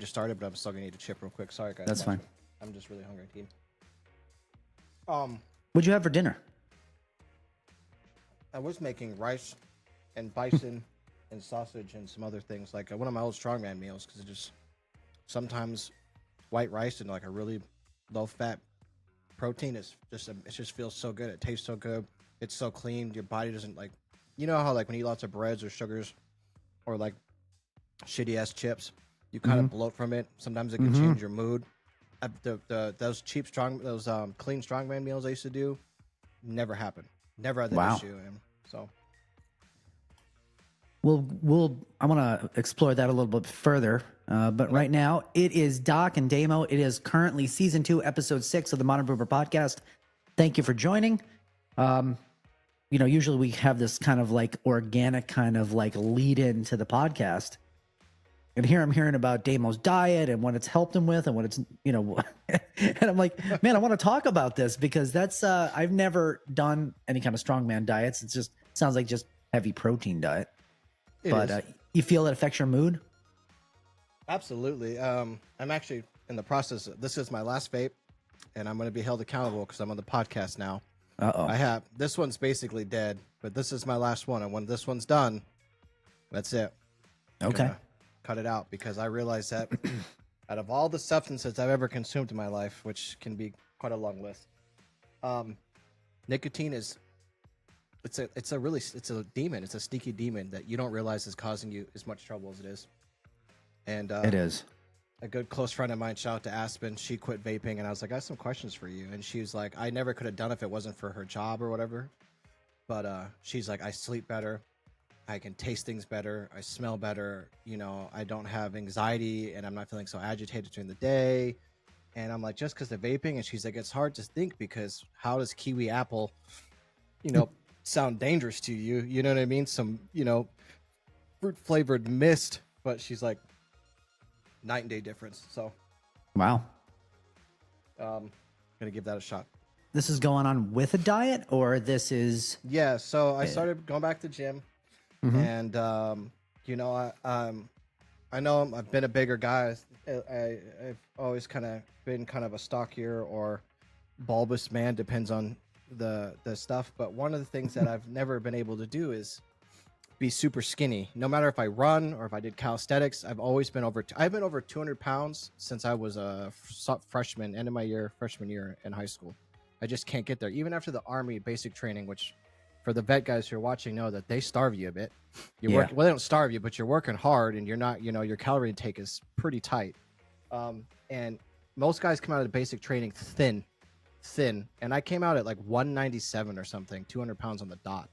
just started, but I'm still gonna eat a chip real quick. Sorry, guys. That's fine. I'm just really hungry, team. What'd you have for dinner? I was making rice and bison and sausage and some other things, like one of my old strongman meals, because it just sometimes white rice and like a really low fat protein is just it just feels so good. It tastes so good. It's so clean. Your body doesn't like, you know how like when you eat lots of breads or sugars or like shitty ass chips, you kind of bloat from it. Sometimes it can change your mood. Those clean strongman meals I used to do never happened. Never had that issue, and so. I want to explore that a little bit further. But right now, it is Doc and Damo. It is currently season 2, episode 6 of the Modern Boomer podcast. Thank you for joining. Usually we have this kind of like organic kind of like lead into the podcast. And here I'm hearing about Damo's diet and what it's helped him with and what it's, and I'm like, man, I want to talk about this because that's, I've never done any kind of strongman diets. It just sounds like just heavy protein diet. But you feel it affects your mood? Absolutely. I'm actually in the process. This is my last vape, and I'm going to be held accountable because I'm on the podcast now. This one's basically dead, but this is my last one. And when this one's done, that's it. Okay. Cut it out because I realize that out of all the substances I've ever consumed in my life, which can be quite a long list, nicotine is it's a demon. It's a sneaky demon that you don't realize is causing you as much trouble as it is. And it is. A good close friend of mine, shout out to Aspen, she quit vaping, and I was like, I have some questions for you. And she was like, I never could have done it if it wasn't for her job or whatever. But she's like, I sleep better. I can taste things better. I smell better. I don't have anxiety, and I'm not feeling so agitated during the day. And I'm like, just because of vaping? And she's like, it's hard to think because how does kiwi apple, sound dangerous to you? You know what I mean? Some, fruit flavored mist. But she's like, night and day difference. So, wow. Gonna give that a shot. This is going on with a diet, or this is? Yeah. So I started going back to gym. And I know I've been a bigger guy. I've always kind of been kind of a stockier or bulbous man, depends on the stuff. But one of the things that I've never been able to do is be super skinny. No matter if I run or if I did calisthenics, I've been over 200 pounds since I was a freshman, end of my freshman year in high school. I just can't get there. Even after the Army basic training, which for the vet guys who are watching know that they starve you a bit. Well, they don't starve you, but you're working hard and you're not, your calorie intake is pretty tight. And most guys come out of the basic training thin. And I came out at like 197 or something, 200 pounds on the dot.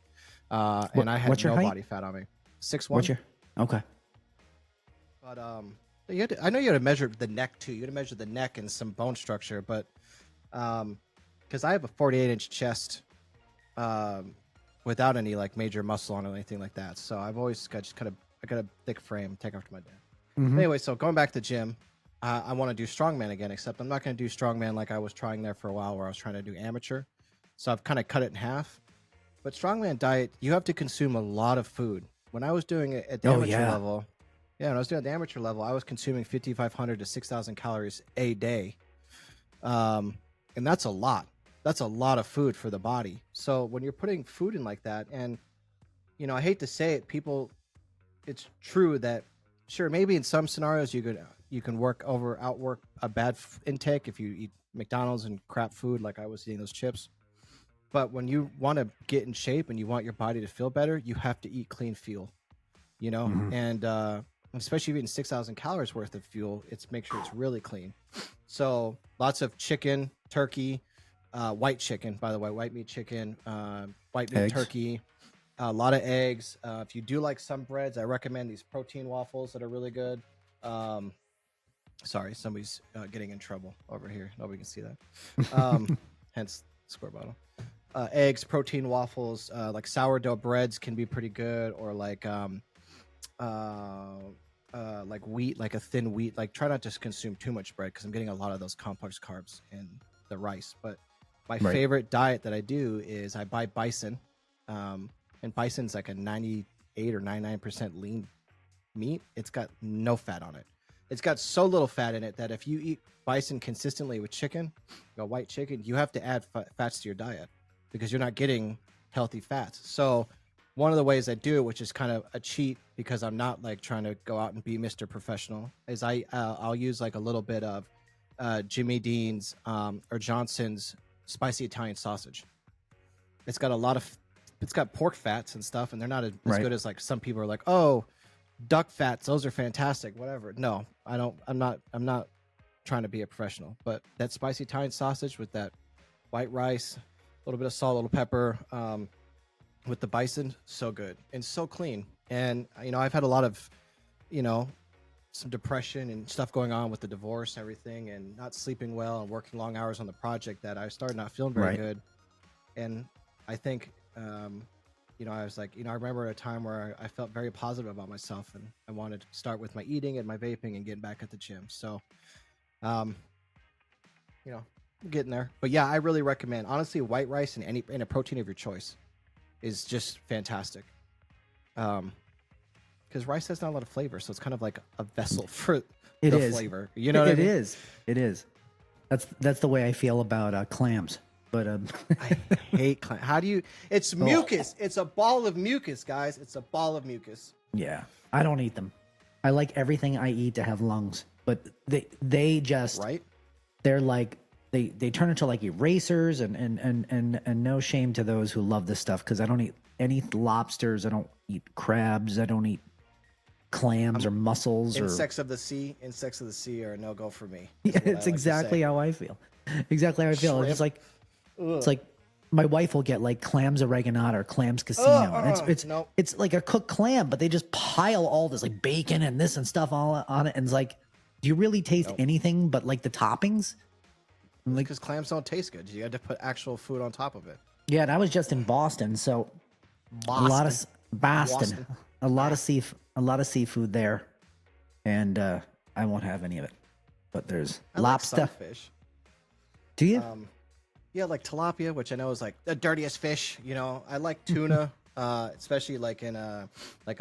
And I had no body fat on me. 6'1". Okay. But I know you had to measure the neck too. You had to measure the neck and some bone structure, but because I have a 48-inch chest, without any like major muscle on it or anything like that. So I've always got I got a thick frame, take after my dad. Anyway, so going back to the gym, I want to do strongman again, except I'm not going to do strongman like I was trying there for a while where I was trying to do amateur. So I've kind of cut it in half. But strongman diet, you have to consume a lot of food. When I was doing it at the amateur level, when I was doing it at the amateur level, I was consuming 5,500 to 6,000 calories a day. And that's a lot. That's a lot of food for the body. So when you're putting food in like that, and I hate to say it, it's true that sure, maybe in some scenarios you can outwork a bad intake if you eat McDonald's and crap food like I was eating those chips. But when you want to get in shape and you want your body to feel better, you have to eat clean fuel, and especially if you're eating 6,000 calories worth of fuel, make sure it's really clean. So lots of chicken, turkey. White chicken, by the way, white meat chicken, white meat turkey, a lot of eggs. If you do like some breads, I recommend these protein waffles that are really good. Sorry, somebody's getting in trouble over here. Nobody can see that. Hence square bottle. Eggs, protein waffles, like sourdough breads can be pretty good, or like wheat, like a thin wheat. Like try not to consume too much bread because I'm getting a lot of those complex carbs in the rice, but my favorite diet that I do is I buy bison, and bison's like a 98 or 99% lean meat. It's got no fat on it. it's got so little fat in it that if you eat bison consistently with chicken, white chicken, you have to add fats to your diet because you're not getting healthy fats. So one of the ways I do it, which is kind of a cheat because I'm not like trying to go out and be Mr. Professional, is I'll use like a little bit of Jimmy Dean's or Johnson's spicy Italian sausage. It's got it's got pork fats and stuff, and they're not as good as like some people are like, oh, duck fats, those are fantastic, whatever. No, I don't. I'm not trying to be a professional, but that spicy Italian sausage with that white rice, a little bit of salt, a little pepper, with the bison, so good and so clean. And I've had a lot of, some depression and stuff going on with the divorce and everything, and not sleeping well and working long hours on the project that I started not feeling very good. And I think, I was like, I remember a time where I felt very positive about myself, and I wanted to start with my eating and my vaping and getting back at the gym. So, getting there. But yeah, I really recommend, honestly, white rice and a protein of your choice is just fantastic. Because rice has not a lot of flavor, so it's kind of like a vessel for the flavor. You know what I mean? It is. That's the way I feel about clams. But I hate clams. How do you? It's mucus. It's a ball of mucus, guys. It's a ball of mucus. Yeah, I don't eat them. I like everything I eat to have lungs, but they just they're like they turn into like erasers, and no shame to those who love this stuff, because I don't eat any lobsters. I don't eat crabs. I don't eat clams or mussels. Insects of the sea are a no-go for me. Yeah, it's exactly how I feel. Exactly how I feel. Shrimp. It's like it's like my wife will get like clams oreganata or clams casino, and it's like a cooked clam, but they just pile all this like bacon and this and stuff all on it, and it's like, do you really taste anything but like the toppings? Like, because clams don't taste good. You had to put actual food on top of it. Yeah, and I was just in Boston, so a lot of seafood there, and I won't have any of it. But there's lobster. Like some fish. Do you? Yeah, like tilapia, which I know is like the dirtiest fish. I like tuna, especially like in a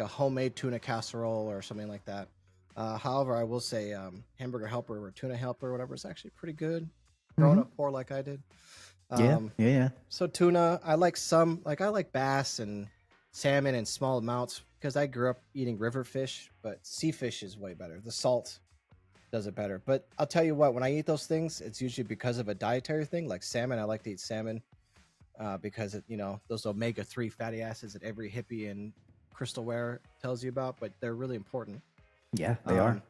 homemade tuna casserole or something like that. However, I will say hamburger helper or tuna helper or whatever is actually pretty good. Growing up poor like I did. Yeah. So tuna, I like bass and salmon in small amounts because I grew up eating river fish, but sea fish is way better. The salt does it better. But I'll tell you what, when I eat those things, it's usually because of a dietary thing. Like salmon, I like to eat salmon because those omega-3 fatty acids that every hippie and crystal wear tells you about, but they're really important. Yeah, they are.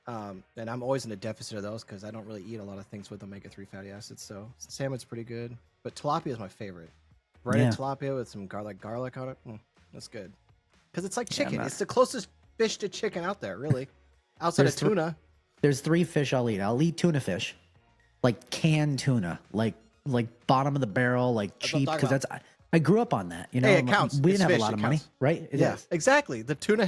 And I'm always in a deficit of those because I don't really eat a lot of things with omega-3 fatty acids. So salmon's pretty good, but tilapia is my favorite. Breaded tilapia with some garlic on it. That's good. Because it's like chicken. It's the closest fish to chicken out there, really. Outside of tuna. There's 3 fish I'll eat. I'll eat tuna fish, like canned tuna, like bottom of the barrel, like cheap. Because I grew up on that. Hey, it counts. We didn't have fish, a lot of money, right? It is. Exactly. The tuna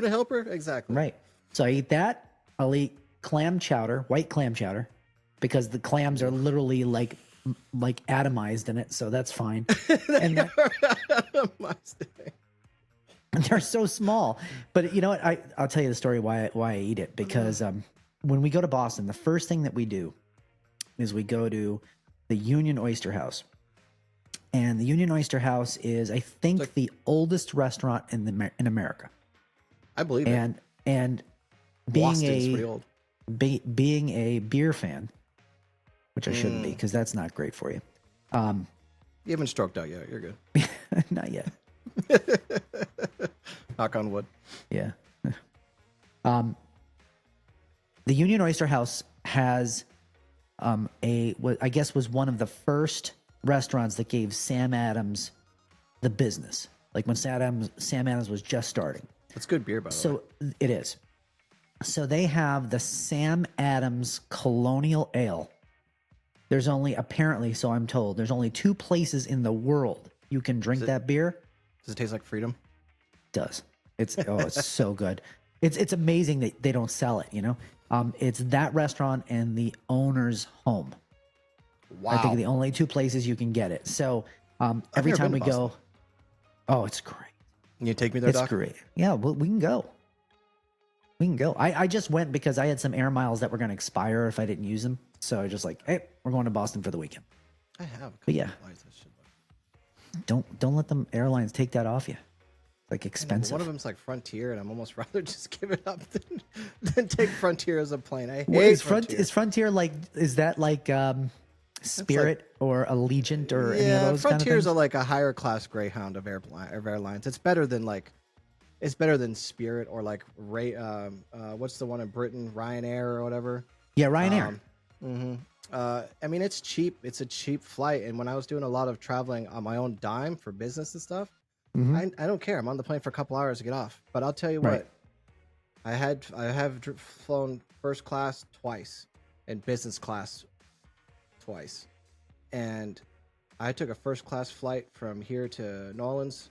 helper, exactly. Right. So I eat that. I'll eat clam chowder, white clam chowder, because the clams are literally like atomized in it, so that's fine. And they're so small. But you know what? I'll tell you the story why I eat it. Because when we go to Boston, the first thing that we do is we go to the Union Oyster House. And the Union Oyster House is, I think, the oldest restaurant in America. I believe it. And being a beer fan, which I shouldn't be, because that's not great for you. You haven't stroked out yet. You're good. Not yet. Knock on wood. Yeah. The Union Oyster House has what I guess was one of the first restaurants that gave Sam Adams the business. Like when Sam Adams was just starting. That's good beer, by the way. So it is. So they have the Sam Adams Colonial Ale. There's only, apparently, so I'm told, there's only 2 places in the world you can drink that beer. Does it taste like freedom? It does. It's so good. It's amazing that they don't sell it, It's that restaurant and the owner's home. Wow. I think the only 2 places you can get it. So every time we go, it's great. Can you take me there, Doc? It's great. Yeah, well, we can go. We can go. I just went because I had some air miles that were going to expire if I didn't use them. So I just like, hey, we're going to Boston for the weekend. I have a couple But yeah, of flights that should don't let them airlines take that off you. It's like I know, but expensive. one of them's like Frontier, and I'm almost rather just give it up than take Frontier as a plane. I hate What is Frontier. Is Frontier like? Is that like Spirit or Allegiant or any of those kind of Frontier's things? like a higher class Greyhound of airlines. It's better than Spirit or like what's the one in Britain, Ryanair or whatever. Yeah, Ryanair. I mean, it's cheap. It's a cheap flight, and when I was doing a lot of traveling on my own dime for business and stuff, I don't care. I'm on the plane for a couple hours to get off. But I'll tell you Right. what, I have flown first class twice and business class twice, and I took a first class flight from here to New Orleans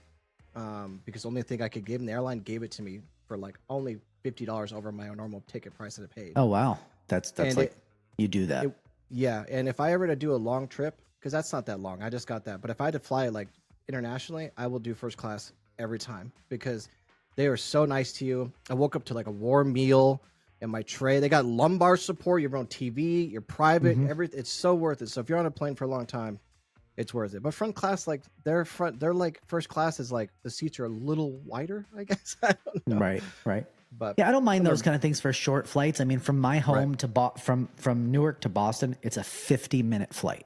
because the only thing I could give, and the airline gave it to me for like only $50 over my normal ticket price that I paid. Oh wow, that's And like you do that. Yeah, and if I ever to do a long trip, because that's not that long, I just got that. But if I had to fly like internationally, I will do first class every time because they are so nice to you. I woke up to like a warm meal in my tray. They got lumbar support, your own TV, your private, everything. It's so worth it. So if you're on a plane for a long time, it's worth it. But front class, like they're like first class is like the seats are a little wider, I guess. I don't know. Right. But Yeah, I don't mind those kind of things for short flights. I mean, from my home to from Newark to Boston, it's a 50-minute flight.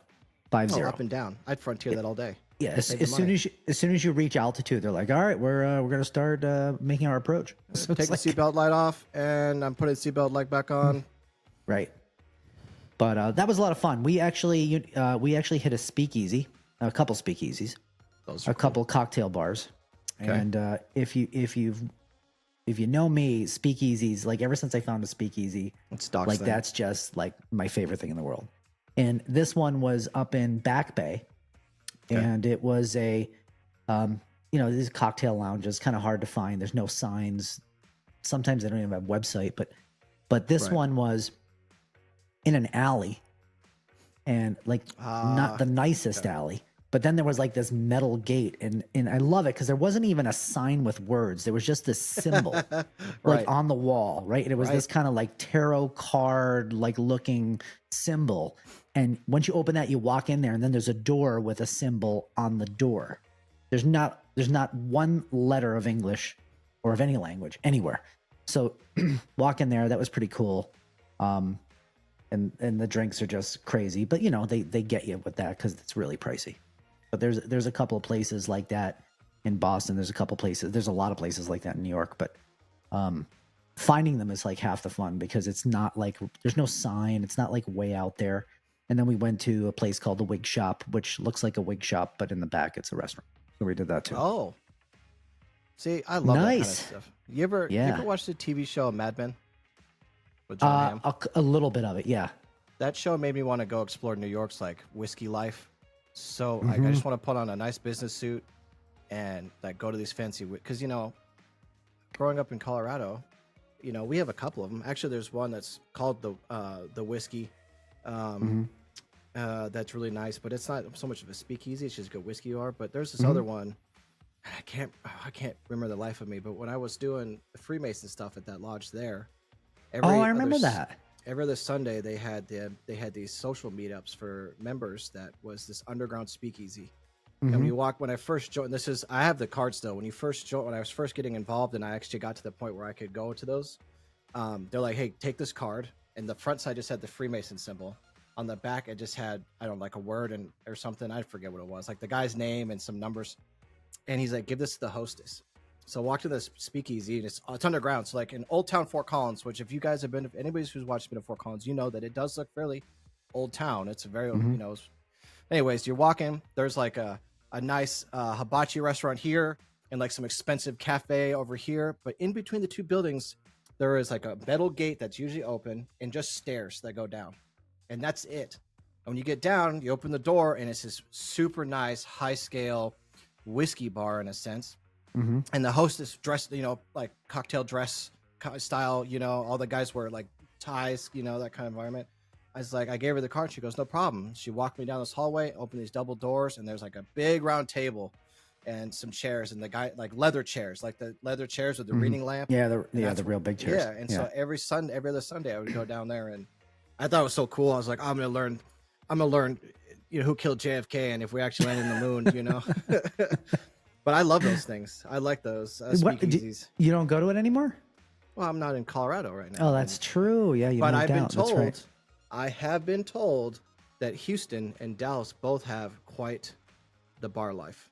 50. up and down. I'd Frontier that all day. Yeah, as soon as you reach altitude, they're like, all right, we're gonna start making our approach. So Take the seatbelt light off, and I'm putting the seatbelt light back on. Right. But that was a lot of fun. We actually hit a speakeasy, a couple speakeasies, a couple cocktail bars, and if you know me, speakeasies, like ever since I found a speakeasy, like that's just like my favorite thing in the world. And this one was up in Back Bay, and it was a, these cocktail lounges, kind of hard to find. There's no signs. Sometimes they don't even have a website, but this one was in an alley, and like not the nicest alley. But then there was like this metal gate, and I love it because there wasn't even a sign with words. There was just this symbol like on the wall, right? And it was this kind of like tarot card like looking symbol. And once you open that, you walk in there, and then there's a door with a symbol on the door. There's not one letter of English or of any language anywhere. So walk in there. That was pretty cool. And the drinks are just crazy, but they get you with that because it's really pricey. But there's a couple of places like that in Boston. There's a lot of places like that in New York, but finding them is like half the fun because it's not like there's no sign. It's not like way out there. And then we went to a place called the Wig Shop, which looks like a wig shop, but in the back it's a restaurant. So we did that too. Oh, see, I love that kind of stuff. You ever watch the TV show Mad Men with John Hamm? A little bit of it, yeah. That show made me want to go explore New York's like whiskey life. So like, I just want to put on a nice business suit and like go to these fancy, because growing up in Colorado, we have a couple of them. Actually, there's one that's called the whiskey. That's really nice, but it's not so much of a speakeasy. It's just good whiskey bar. But there's this other one. I can't remember the life of me. But when I was doing the Freemason stuff at that lodge there, I remember that. Every other Sunday they had these social meetups for members. That was this underground speakeasy. And when I first joined, I have the card still. When I was first getting involved, and I actually got to the point where I could go to those, they're like, hey, take this card. And the front side just had the Freemason symbol. On the back, it just had, I don't know, like a word or something. I forget what it was, like the guy's name and some numbers. And he's like, give this to the hostess. So I walked to this speakeasy, and it's underground. So like in Old Town Fort Collins, which if you guys have been, if anybody who's watched been to Fort Collins, you know that it does look fairly old town. It's a very, anyways, you're walking, there's like a nice hibachi restaurant here and like some expensive cafe over here. But in between the two buildings, there is like a metal gate that's usually open and just stairs that go down. And that's it. And when you get down, you open the door, and it's this super nice, high scale whiskey bar in a sense. And the hostess dressed, like cocktail dress style, all the guys wear like ties, that kind of environment. I gave her the card. She goes, no problem. She walked me down this hallway, opened these double doors, and there's like a big round table and some chairs, and the guy like leather chairs, like the leather chairs with the Mhm. reading lamp. Yeah, And that's the real big chairs. Yeah, and so every other Sunday, I would go down there, and I thought it was so cool. I was like, I'm gonna learn, who killed JFK, and if we actually landed on the moon. But I love those things. I like those speakeasies. You don't go to it anymore? Well, I'm not in Colorado right now. Oh, that's true. Yeah, you but moved I've been out. That's told, right. I have been told that Houston and Dallas both have quite the bar life.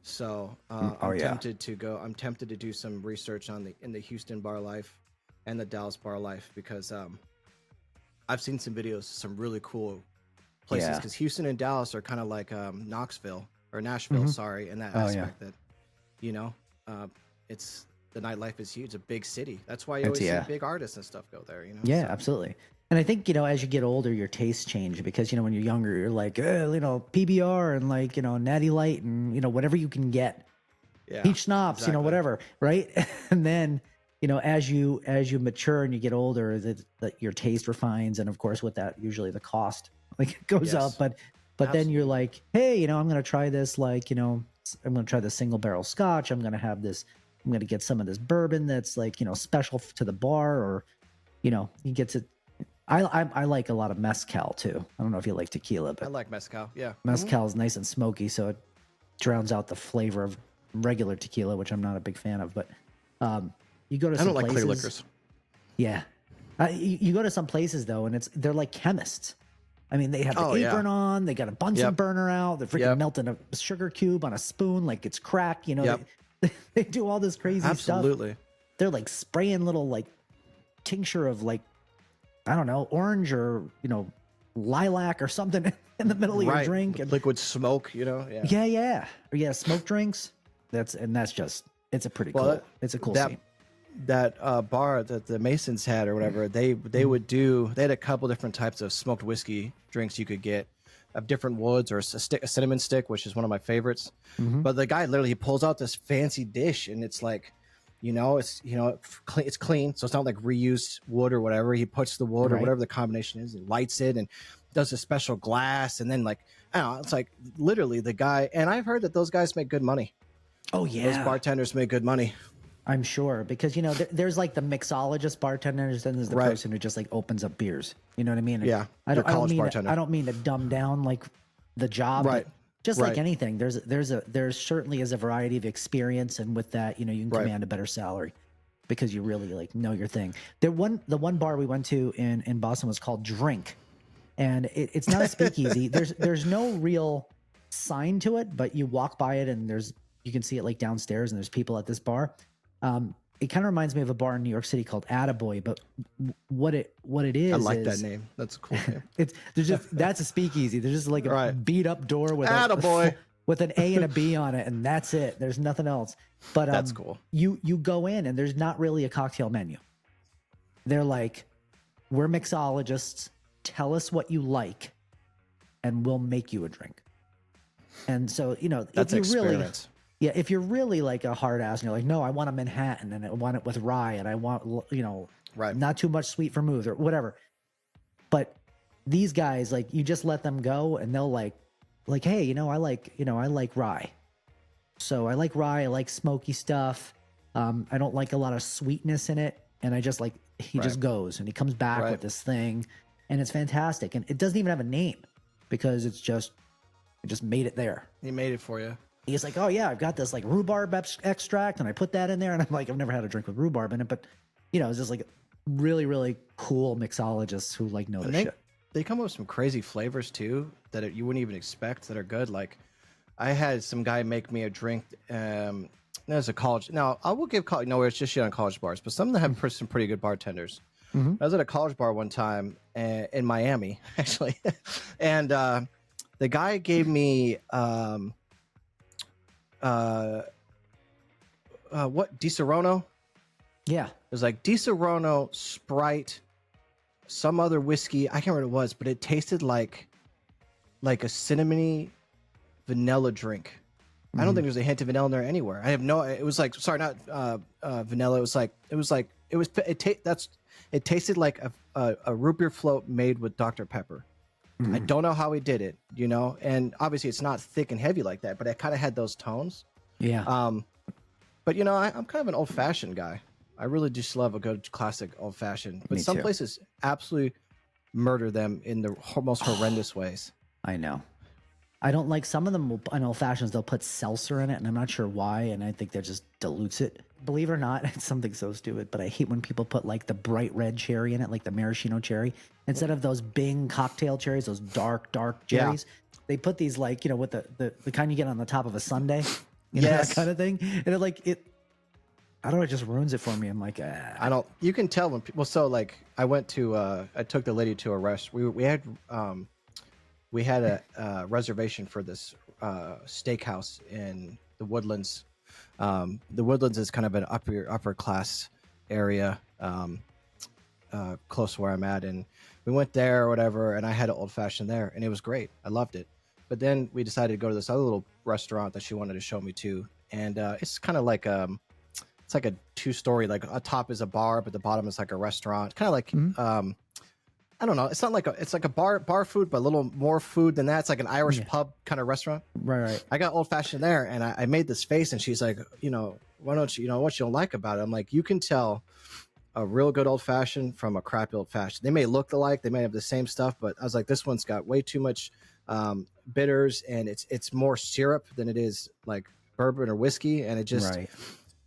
So I'm tempted to go. I'm tempted to do some research in the Houston bar life and the Dallas bar life, because I've seen some videos of some really cool places, because Houston and Dallas are kind of like Knoxville or Nashville, sorry, in that aspect that, it's the nightlife is huge. It's a big city. That's why you always see big artists and stuff go there. Yeah, so. Absolutely. And I think, as you get older, your tastes change, because, when you're younger, you're like, PBR and like, Natty Light and, whatever you can get. Yeah, peach schnapps, whatever. Right. And then, as you mature and you get older, that your taste refines. And of course, with that, usually the cost goes up. But then you're like, hey, I'm going to try this, I'm going to try the single barrel scotch. I'm going to get some of this bourbon that's special to the bar, or, you get to. I like a lot of mezcal too. I don't know if you like tequila, but I like mezcal. Yeah, mezcal is nice and smoky, so it drowns out the flavor of regular tequila, which I'm not a big fan of. But you go to some places. I don't like clear liquors. Yeah, you go to some places though, and they're like chemists. I mean, they have the apron on. They got a Bunsen burner out. They're freaking melting a sugar cube on a spoon like it's crack. They do all this crazy stuff. Absolutely. They're like spraying little tincture of I don't know, orange or, lilac or something in the middle of your drink. And liquid smoke, Yeah. Yeah. Smoke drinks. It's a pretty cool, it's a cool scene. That bar that the Masons had or whatever, they had a couple different types of smoked whiskey drinks you could get of different woods, or a cinnamon stick, which is one of my favorites. But the guy literally, he pulls out this fancy dish, and it's like, it's clean, so it's not like reused wood or whatever. He puts the wood or whatever the combination is, and lights it, and does a special glass, and then I don't know, it's like literally the guy. And I've heard that those guys make good money. Oh yeah, those bartenders make good money. I'm sure, because there's like the mixologist bartenders, and there's the person who just opens up beers. You know what I mean? Yeah, I don't mean to dumb down the job, right? Just like anything, there certainly is a variety of experience, and with that, you can command a better salary because you really know your thing. The one bar we went to in Boston was called Drink, and it's not a speakeasy. There's no real sign to it, but you walk by it, and you can see it downstairs, and there's people at this bar. It kind of reminds me of a bar in New York City called Attaboy, but what it is, I like that name. That's a cool name. That's a speakeasy. There's just a beat up door with Attaboy with an A and a B on it, and that's it. There's nothing else. But that's cool. You go in, and there's not really a cocktail menu. They're like, we're mixologists. Tell us what you like, and we'll make you a drink. And so that's if you experience. Yeah, if you're really a hard ass and you're like, no, I want a Manhattan and I want it with rye and I want, not too much sweet vermouth or whatever. But these guys, you just let them go and they'll hey, I like rye. So I like rye. I like smoky stuff. I don't like a lot of sweetness in it. And I just he just goes and he comes back with this thing, and it's fantastic. And it doesn't even have a name because it just made it there. He made it for you. He's like, oh yeah, I've got this rhubarb extract, and I put that in there, and I'm like, I've never had a drink with rhubarb in it, but it's just really, really cool mixologists who know their shit. They come up with some crazy flavors too that you wouldn't even expect that are good. I had some guy make me a drink. There's a college. Now I will give college. No, it's just shit on college bars, but some of them have some pretty good bartenders. I was at a college bar one time in Miami, actually, and the guy gave me. What Di Serono? Yeah, it was Di Serono, Sprite, some other whiskey. I can't remember what it was, but it tasted like a cinnamony vanilla drink. I don't think there's a hint of vanilla in there anywhere. I have no. It was sorry, not vanilla. It tasted like a root beer float made with Dr. Pepper. I don't know how he did it, you know, and obviously it's not thick and heavy like that, but it kind of had those tones. Yeah. But you know, I'm kind of an old-fashioned guy. I really just love a good classic old-fashioned. But Me some too. places absolutely murder them in the most horrendous ways. I know. I don't like some of them on old fashions. They'll put seltzer in it, and I'm not sure why. And I think that just dilutes it. Believe it or not, it's something so stupid. But I hate when people put like the bright red cherry in it, like the maraschino cherry, instead of those Bing cocktail cherries, those dark cherries. They put these like, you know, with the kind you get on the top of a sundae, you know, that kind of thing. And I don't know, it just ruins it for me. I'm like, I don't. You can tell when people. So like, I took the lady to a rest. We had a reservation for this steakhouse in the Woodlands. The Woodlands is kind of an upper class area, close to where I'm at, and we went there or whatever. And I had an old fashioned there, and it was great. I loved it. But then we decided to go to this other little restaurant that she wanted to show me to, and it's kind of like it's like a 2-story. Like a top is a bar, but the bottom is like a restaurant. Kind of like I don't know. It's not like it's like a bar food, but a little more food than that. It's like an Irish pub kind of restaurant. right. I got old fashioned there, and I made this face, and she's like, you know, why don't you, you know, what you don't like about it? I'm like, you can tell a real good old fashioned from a crappy old fashioned. They may look alike, they may have the same stuff, but I was like, this one's got way too much bitters, and it's more syrup than it is like bourbon or whiskey, and it just,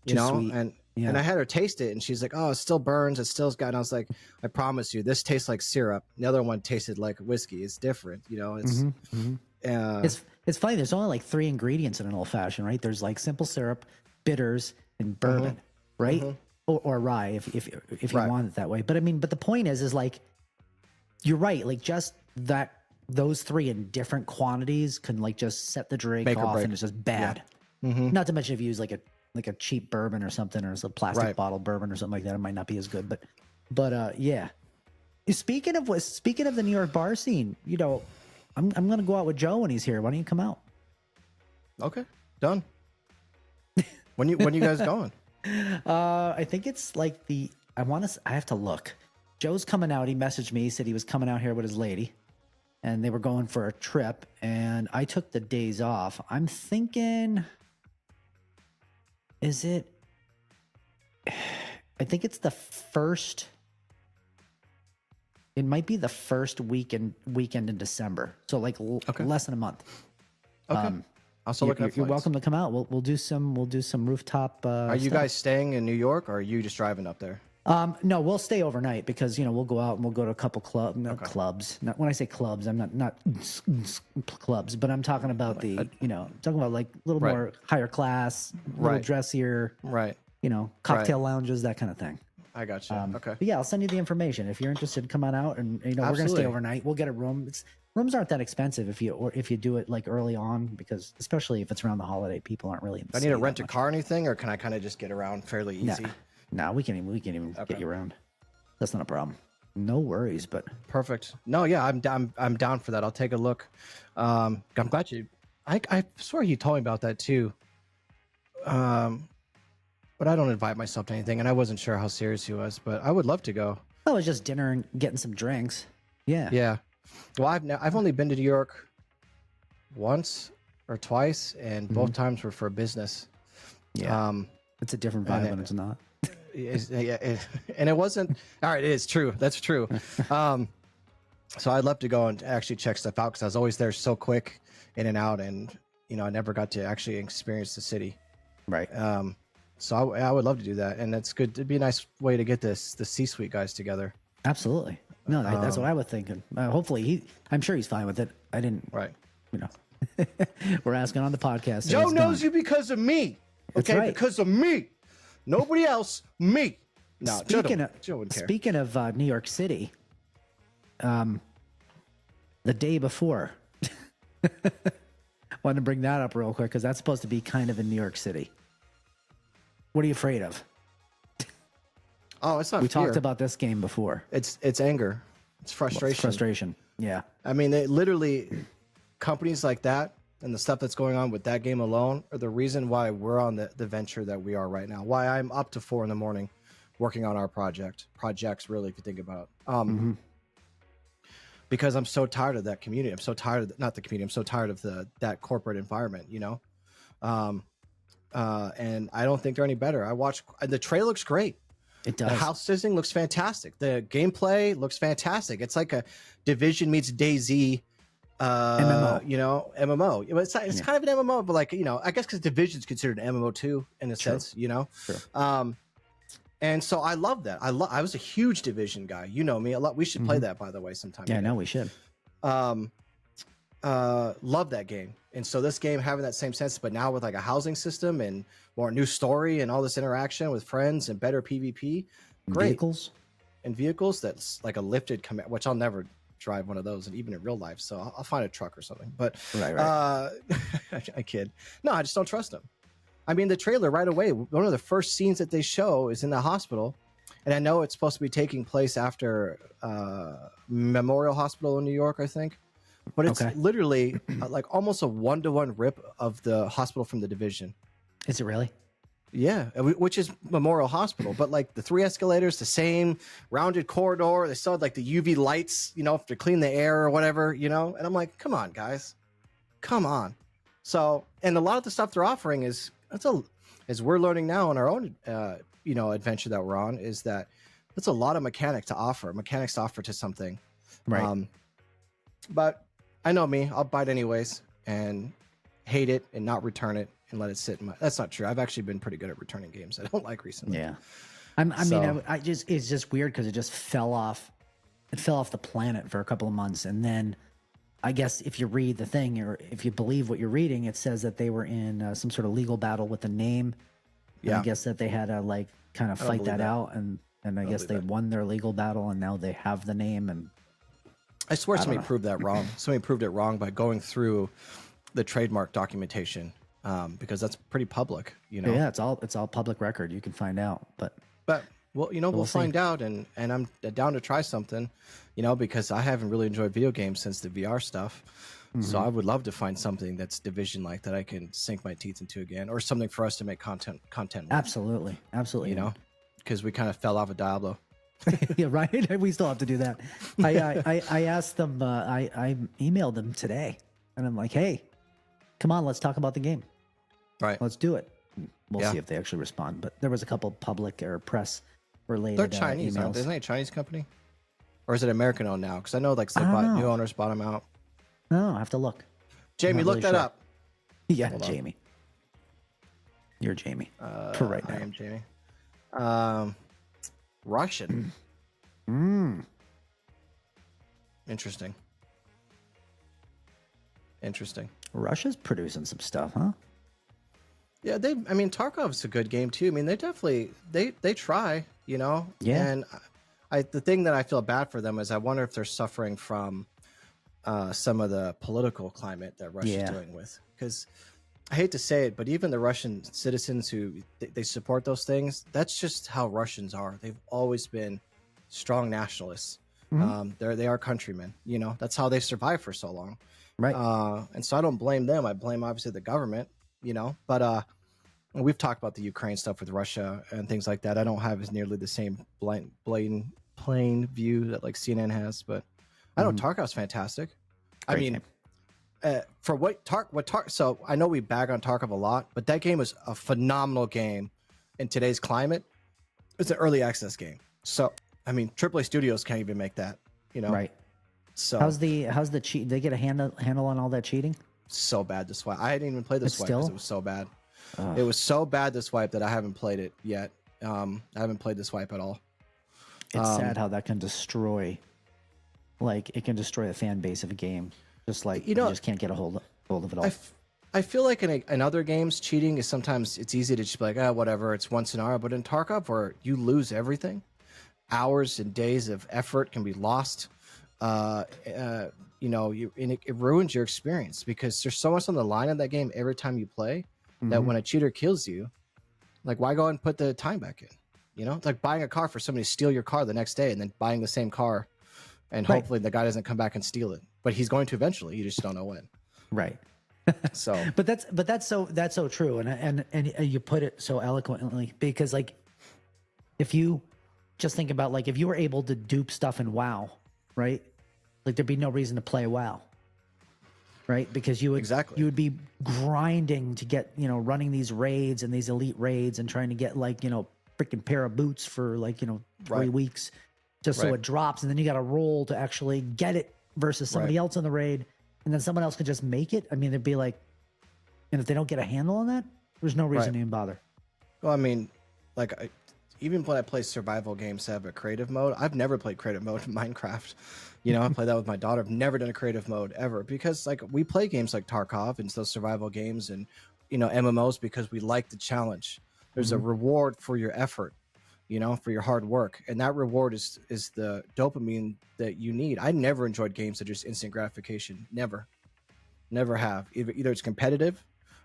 you know, sweet. And I had her taste it, and she's like, "Oh, it still burns. It still's got." And I was like, "I promise you, this tastes like syrup. The other one tasted like whiskey. It's different, you know." It's It's funny. There's only like 3 ingredients in an old fashioned, right? There's like simple syrup, bitters, and bourbon, right? Or rye if you want it that way. But I mean, but the point is like, you're right. Like just those 3 in different quantities can like just set the drink Make or off, break. and it's just bad. Not to mention if you use like a cheap bourbon or something, or a plastic bottle bourbon or something like that, it might not be as good. But yeah. Speaking of the New York bar scene, you know, I'm gonna go out with Joe when he's here. Why don't you come out? Okay, done. When you guys going? I think it's like I have to look. Joe's coming out. He messaged me. He said he was coming out here with his lady, and they were going for a trip. And I took the days off. I'm thinking. Is it? I think it's the first. It might be the first weekend in December. So like less than a month. Okay. Also looking at you're flights. welcome to come out. We'll do some rooftop. Are you stuff. guys staying in New York, or are you just driving up there? No, we'll stay overnight because, you know, we'll go out and we'll go to a couple clubs. Not when I say clubs, I'm not clubs, but I'm talking about talking about like a little more higher class, a little dressier, you know, cocktail lounges, that kind of thing. I got you. Okay. But yeah, I'll send you the information if you're interested. Come on out, and you know, we're gonna stay overnight. We'll get a room. Rooms aren't that expensive if you do it like early on, because especially if it's around the holiday, people aren't really. Do I need to rent a car or anything, or can I kind of just get around fairly easy? No, we can even get you around. That's not a problem. No worries, but perfect. No, yeah, I'm down for that. I'll take a look. I'm glad you. I swear you told me about that too. But I don't invite myself to anything, and I wasn't sure how serious he was. But I would love to go. Oh, it was just dinner and getting some drinks. Yeah. Yeah. Well, I've only been to New York once or twice, and both times were for business. Yeah. It's a different vibe when it's not. And it wasn't. All right, it is true. That's true. So I'd love to go and actually check stuff out, because I was always there so quick, in and out, and you know, I never got to actually experience the city. Right. So I would love to do that, and it's good. It'd be a nice way to get the C-suite guys together. Absolutely. No, that's what I was thinking. Hopefully, I'm sure he's fine with it. I didn't. Right. You know, we're asking on the podcast. Joe knows you because of me. Okay, right. Because of me. Nobody else. Me. No, Speaking of New York City, the day before, wanted to bring that up real quick because that's supposed to be kind of in New York City. What are you afraid of? Oh, it's not. We talked about this game before. It's anger. It's frustration. Frustration. Yeah. I mean, they literally, companies like that and the stuff that's going on with that game alone are the reason why we're on the venture that we are right now. Why I'm up to 4 a.m. working on our projects, really, if you think about it. because I'm so tired of that community. I'm so tired of not the community. I'm so tired of that corporate environment, you know. And I don't think they're any better. The trailer looks great. It does. The house design looks fantastic. The gameplay looks fantastic. It's like a Division meets DayZ, MMO. you know, MMO. It's kind of an MMO, but like, you know, I guess because Division's considered an MMO too, in a sense, you know. Sure. And so I love that. I was a huge Division guy. You know me a lot. We should play that, by the way, sometime. Yeah, no, we should. Love that game. And so this game having that same sense, but now with like a housing system and more new story and all this interaction with friends and better PvP. Great. Vehicles that's like a lifted command, which I'll never drive one of those, and even in real life. So I'll find a truck or something. But right. I kid. No, I just don't trust them. I mean, the trailer right away, one of the first scenes that they show is in the hospital. And I know it's supposed to be taking place after Memorial Hospital in New York, I think. But it's literally like almost a 1-to-1 rip of the hospital from the Division. Is it really? Yeah, which is Memorial Hospital, but like the 3 escalators, the same rounded corridor. They still had like the UV lights, you know, to clean the air or whatever, you know. And I'm like, come on, guys, come on. So, and a lot of the stuff they're offering is as we're learning now on our own, you know, adventure that we're on, is that it's a lot of mechanics to offer to something, right? But I know me, I'll buy it anyways and hate it and not return it and let it sit in my. That's not true. I've actually been pretty good at returning games I don't like recently. Yeah, I mean, it's just weird because it just fell off. It fell off the planet for a couple of months, and then I guess if you read the thing, or if you believe what you're reading, it says that they were in some sort of legal battle with the name. Yeah, I guess that they had to like kind of fight that out, and I guess they won their legal battle, and now they have the name. And I swear somebody proved that wrong. Somebody proved it wrong by going through the trademark documentation, because that's pretty public, you know. Yeah, it's all public record. You can find out, but well, you know, we'll find out, and I'm down to try something, you know, because I haven't really enjoyed video games since the VR stuff. So I would love to find something that's Division like that I can sink my teeth into again, or something for us to make content with. Absolutely. You know, because we kind of fell off of Diablo. Yeah, right. We still have to do that. I asked them. I emailed them today, and I'm like, "Hey, come on, let's talk about the game. Right, let's do it." We'll see if they actually respond. But there was a couple public or press related. They're Chinese, aren't they? Isn't it a Chinese company, or is it American owned now? Because I know like new owners bought them out. No, I have to look. Jamie, look that up. Yeah, Jamie. You're Jamie for right now. I am Jamie. Russian. Interesting. Russia's producing some stuff, huh? Yeah, I mean, Tarkov's a good game too. I mean, they definitely they try, you know. Yeah. And the thing that I feel bad for them is I wonder if they're suffering from some of the political climate that Russia's dealing with. Because I hate to say it, but even the Russian citizens who they support those things, that's just how Russians are. They've always been strong nationalists. They are countrymen, you know. That's how they survived for so long. Right. And so I don't blame them. I blame obviously the government, you know. But we've talked about the Ukraine stuff with Russia and things like that. I don't have as nearly the same plain view that like CNN has, but I know Tarkov's fantastic. Great I mean, for so I know we bag on Tarkov a lot, but that game is a phenomenal game in today's climate. It's an early access game, so I mean, AAA studios can't even make that, you know. Right. So how's the cheat? They get a handle on all that cheating? So bad this wipe. I hadn't even played this wipe because it was so bad. Ugh. It was so bad this wipe that I haven't played it yet. I haven't played this wipe at all. It's sad how that can destroy. Like it can destroy the fan base of a game. Just like you just can't get a hold of it all. I feel like in other games, cheating is sometimes it's easy to just be like, whatever, it's once an hour. But in Tarkov, where you lose everything, hours and days of effort can be lost. You know, it ruins your experience because there's so much on the line in that game every time you play that when a cheater kills you, like why go and put the time back in? You know, it's like buying a car for somebody to steal your car the next day and then buying the same car, and hopefully the guy doesn't come back and steal it. But he's going to eventually. You just don't know when. Right. So, but that's so true, and you put it so eloquently because like if you just think about like if you were able to dupe stuff in WoW, right? Like there'd be no reason to play WoW, right? Because you would be grinding to get, you know, running these raids and these elite raids and trying to get like, you know, freaking pair of boots for like, you know, 3 weeks just so it drops, and then you got to roll to actually get it versus somebody else in the raid, and then someone else could just make it. I mean, it'd be like, and if they don't get a handle on that, there's no reason to even bother. Well, I mean, like even when I play survival games that have a creative mode, I've never played creative mode in Minecraft. You know, I play that with my daughter. I've never done a creative mode ever because like we play games like Tarkov and those survival games and, you know, MMOs because we like the challenge. There's a reward for your effort, you know, for your hard work. And that reward is the dopamine that you need. I never enjoyed games that just instant gratification. Never have. Either it's competitive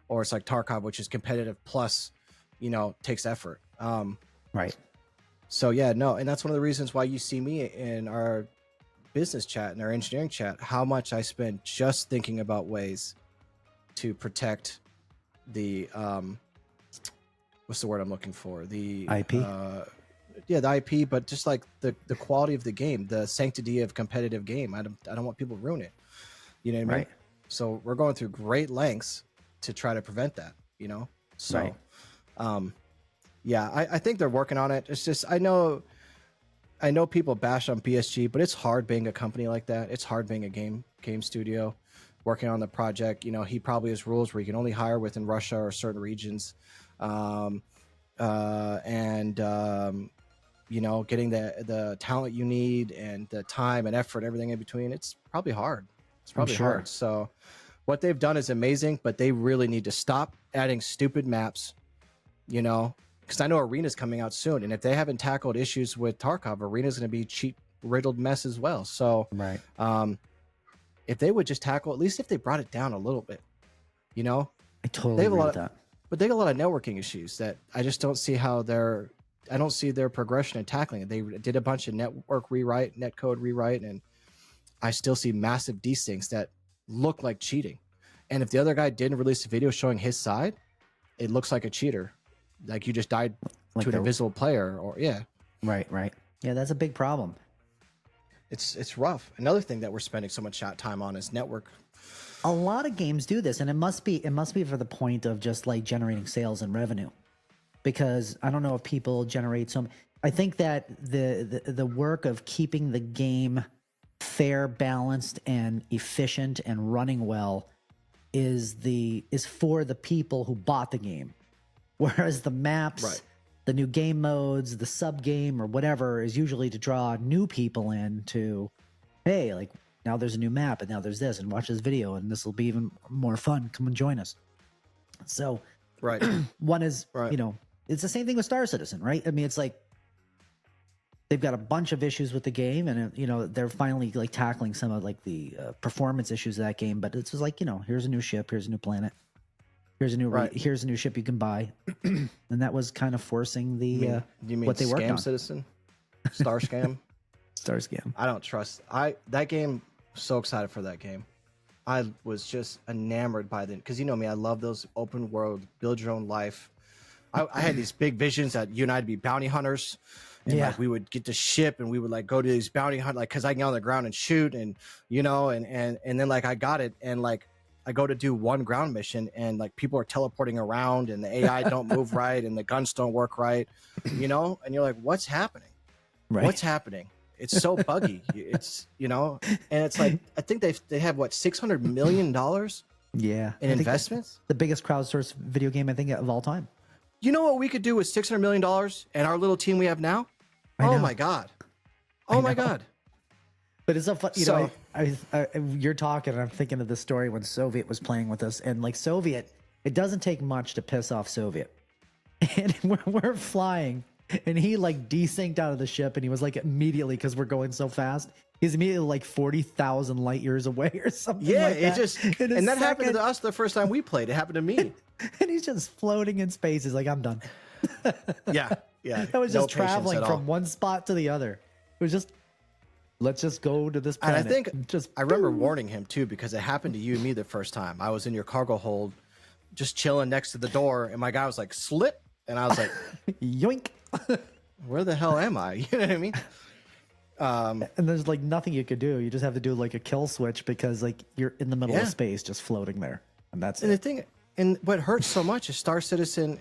or it's like Tarkov, which is competitive plus, you know, takes effort. Right. So yeah, no. And that's one of the reasons why you see me in our business chat and our engineering chat, how much I spend just thinking about ways to protect the, what's the word I'm looking for? The IP. Yeah, the IP, but just like the quality of the game, the sanctity of competitive game. I don't want people to ruin it. You know what I mean? Right. So we're going through great lengths to try to prevent that, you know? So, yeah, I think they're working on it. It's just, I know people bash on PSG, but it's hard being a company like that. It's hard being a game studio working on the project. You know, he probably has rules where you can only hire within Russia or certain regions. You know, getting the talent you need and the time and effort, everything in between, it's probably hard. It's probably hard. So what they've done is amazing, but they really need to stop adding stupid maps, you know, because I know Arena's coming out soon. And if they haven't tackled issues with Tarkov, Arena's going to be cheat riddled mess as well. So if they would just tackle, at least if they brought it down a little bit, you know, I totally agree with that. But they got a lot of networking issues that I just don't see how I don't see their progression in tackling it. They did a bunch of network rewrite, netcode rewrite, and I still see massive desyncs that look like cheating. And if the other guy didn't release a video showing his side, it looks like a cheater. Like you just died like to an invisible player or Right. Yeah, that's a big problem. It's rough. Another thing that we're spending so much time on is network. A lot of games do this, and it must be for the point of just like generating sales and revenue. Because I don't know if people generate some. I think that the work of keeping the game fair, balanced, and efficient and running well is for the people who bought the game, whereas the maps, the new game modes, the sub game or whatever is usually to draw new people in to, hey, like now there's a new map and now there's this and watch this video and this will be even more fun. Come and join us. So one is you know. It's the same thing with Star Citizen, right? I mean, it's like they've got a bunch of issues with the game, and you know they're finally like tackling some of like the performance issues of that game. But it's just like, you know, here's a new ship, here's a new planet, here's a new here's a new ship you can buy, and that was kind of forcing the you mean what they worked on. Scam Citizen, Star Scam, Star Scam. I don't trust that game. So excited for that game. I was just enamored by them because you know me, I love those open world, build your own life. I had these big visions that you and I'd be bounty hunters, and like we would get the ship and we would like go to these bounty hunt, like because I can get on the ground and shoot, and you know, and then like I got it, and like I go to do one ground mission, and like people are teleporting around, and the AI don't move right, and the guns don't work right, you know, and you're like, what's happening? What's happening? It's so buggy. It's, you know, and it's like I think they have what $600 million in investments. The biggest crowdsourced video game I think of all time. You know what we could do with $600 million and our little team we have now? Oh my God. Oh my God. But it's so fun. You know, you're talking and I'm thinking of the story when Soviet was playing with us, and like Soviet, it doesn't take much to piss off Soviet. And we're flying and he like desynced out of the ship, and he was like immediately, because we're going so fast, he's immediately like 40,000 light years away or something like that. And that happened to us the first time we played. It happened to me. And he's just floating in space. He's like, I'm done. Yeah. That was just traveling from one spot to the other. It was just, let's just go to this planet. And I think I remember warning him too, because it happened to you and me the first time. I was in your cargo hold, just chilling next to the door, and my guy was like, slip. And I was like, yoink. Where the hell am I? You know what I mean? And there's like nothing you could do. You just have to do like a kill switch because like you're in the middle of space just floating there. And that's and it. the thing, and what hurts so much is Star Citizen,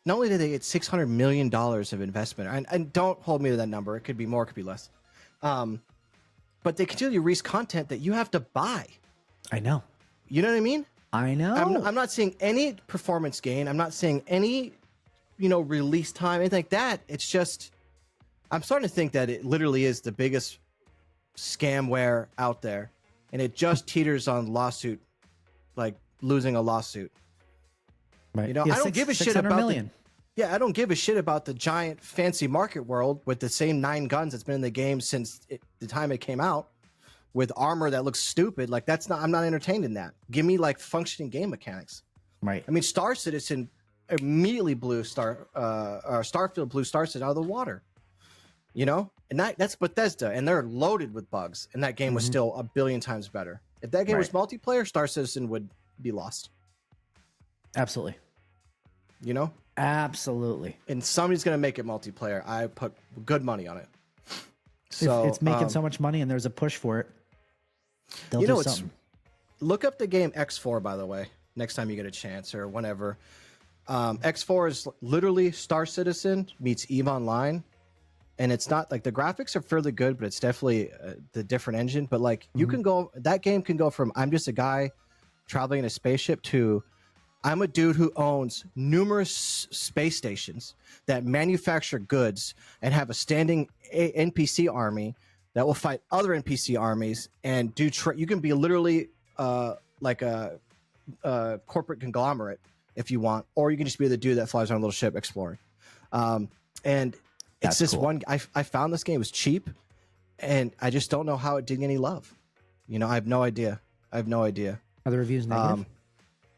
not only did they get $600 million of investment, and don't hold me to that number. It could be more, it could be less. But they continue to release content that you have to buy. I know. You know what I mean? I know. I'm not seeing any performance gain. I'm not seeing any, release time, anything like that. It's just, I'm starting to think that it literally is the biggest scamware out there, and it just teeters on lawsuit, like losing a lawsuit. Right. I don't give a shit about I don't give a shit about the giant fancy market world with the same 9 guns that's been in the game since the time it came out, with armor that looks stupid. Like I'm not entertained in that. Give me like functioning game mechanics. Right. I mean, Star Citizen immediately Starfield blew Star Citizen out of the water. And that's Bethesda, and they're loaded with bugs, and that game was still a billion times better. If that game was multiplayer, Star Citizen would be lost. Absolutely. Absolutely. And somebody's going to make it multiplayer. I put good money on it. So it's making so much money and there's a push for it. They'll do something. Look up the game X4, by the way, next time you get a chance or whenever. X4 is literally Star Citizen meets EVE Online. And it's not like the graphics are fairly good, but it's definitely the different engine. But like that game can go from I'm just a guy traveling in a spaceship to I'm a dude who owns numerous space stations that manufacture goods and have a standing NPC army that will fight other NPC armies and do. You can be literally like a corporate conglomerate if you want, or you can just be the dude that flies on a little ship exploring. And it's this cool. I found this game was cheap, and I just don't know how it didn't get any love. I have no idea. Are the reviews negative?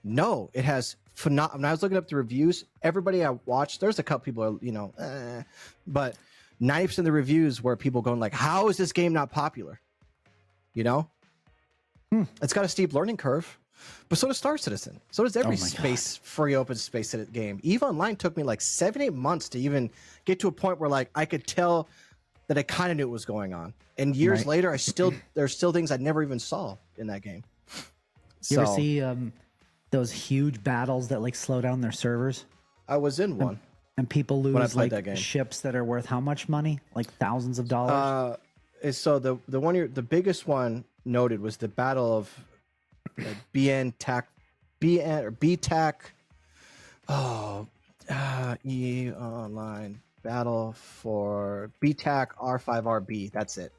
No, it has phenomenal. When I was looking up the reviews, everybody I watched, there's a couple people, but 90% of the reviews were people going like, "How is this game not popular?" It's got a steep learning curve, but so does Star Citizen. So does every free open space game. EVE Online took me like 7-8 months to even get to a point where like I could tell that I kind of knew what was going on. And years later, there's still things I never even saw in that game. You ever see those huge battles that like slow down their servers? I was in one. And people lose like ships that are worth how much money? Like thousands of dollars? So the biggest one noted was the Battle of BTAC. EVE Online Battle for BTAC R5RB. That's it.